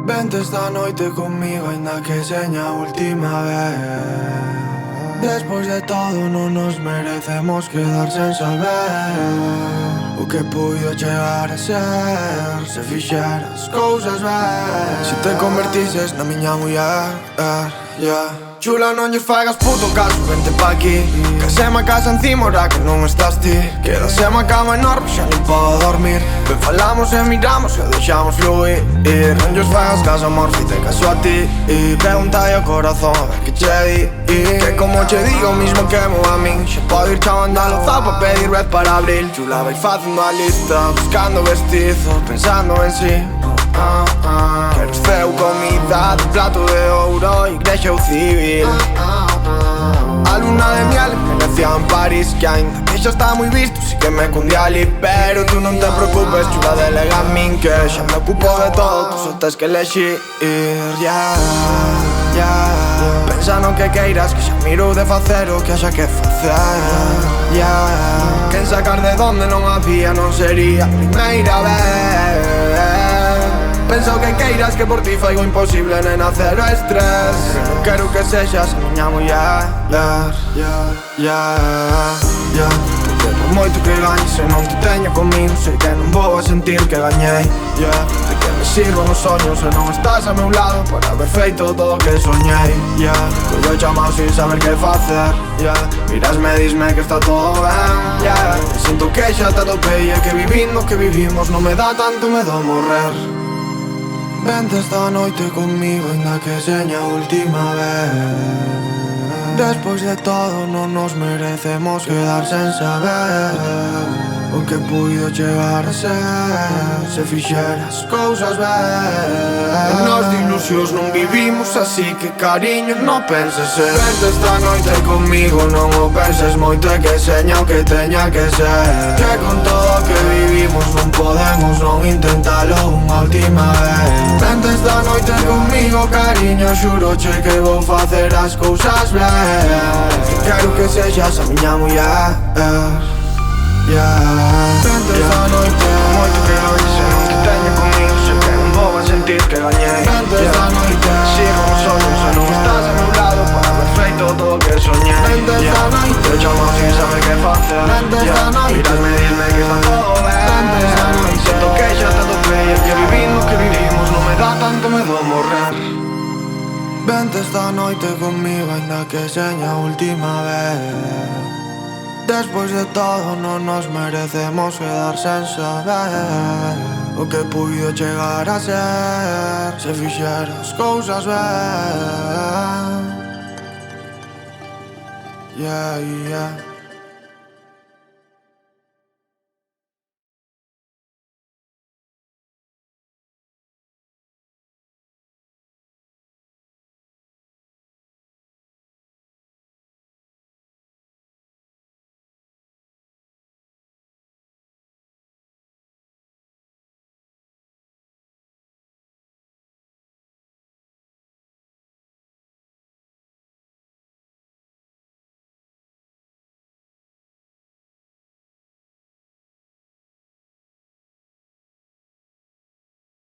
Vente esta noite comigo, ainda que seña a última vez. Despois de todo non nos merecemos quedar sen saber o que puido chegar a ser se fixeras cousas ben. Se te convertises na miña muller, Chula, non lles fagas puto caso, vente pa aquí. Que se me casa encima ora que non estás ti. Quedase a cama enorme, xa non podo dormir. Ben falamos e miramos e deixamos fluir. Non lles fagas caso, amor, si te caso a ti. Preguntai ao corazón a ver que che di. Que como che digo mismo que mo a min. Xa podo ir chavando a lozao pa pedir red para abril. Chula, vai facendo a lista, buscando vestido, pensando en si. Quero feu, comida, de plato de ouro, igrexa ou civil. A luna de miel en Venecia, en París, que ainda que xa está moi visto, si que me cundí ali. Pero tú non te preocupes, chula, delega a min, que xa me ocupo de todo, tú só tes que elexir. Pensa no que queiras, que xa miro de facer o que haxa que facer. Quen sacar de donde non había non sería a primeira vez. Pensa o que queiras, que por ti faigo imposible, nena, cero estrés. Non quero que sexas a miña muller. Porque por moito que gañes, se non te teño comigo, sei que non vou a sentir que gañei. De que me sirvan os soños se non estás a meu lado, por haber feito todo o que soñei. Collo chamado sin saber que facer. Mirasme, disme que está todo ben. Sinto que xa te atopei e que vivindo o que vivimos non me dá tanto medo morrer. Vente esta noite comigo, ainda que seña a última vez. Despois de todo non nos merecemos quedar sen saber o que puido chegar a ser se fixeras cousas ben. Nós de ilusións non vivimos, así que cariño, non penses en. Vente esta noite comigo, non o penses moito, é que seña o que teña que ser. Que con todo o que vivimos non podemos non intentalo unha última vez. Vente esta noite comigo, cariño, xuroche que vou facer as cousas ben. Quero que sexas a miña muller. Vente esta noite, moito que hoxe sei non te teño comigo, sei que non vou a sentir que gañei. Vente esta noite, sigo os ollos e non estás a meu lado, por haber feito todo o que soñei. Vente esta noite, te chamo sin saber que facer. Vente esta noite, mirasme, disme que está todo ben. Vente esta noite, sinto que xa te atopei e que vivindo o que vivimos non me dá tanto medo morrer. Vente esta noite comigo, ainda que seña a última vez. Despois de todo non nos merecemos quedar sen saber o que puido chegar a ser se fixeras cousas ben.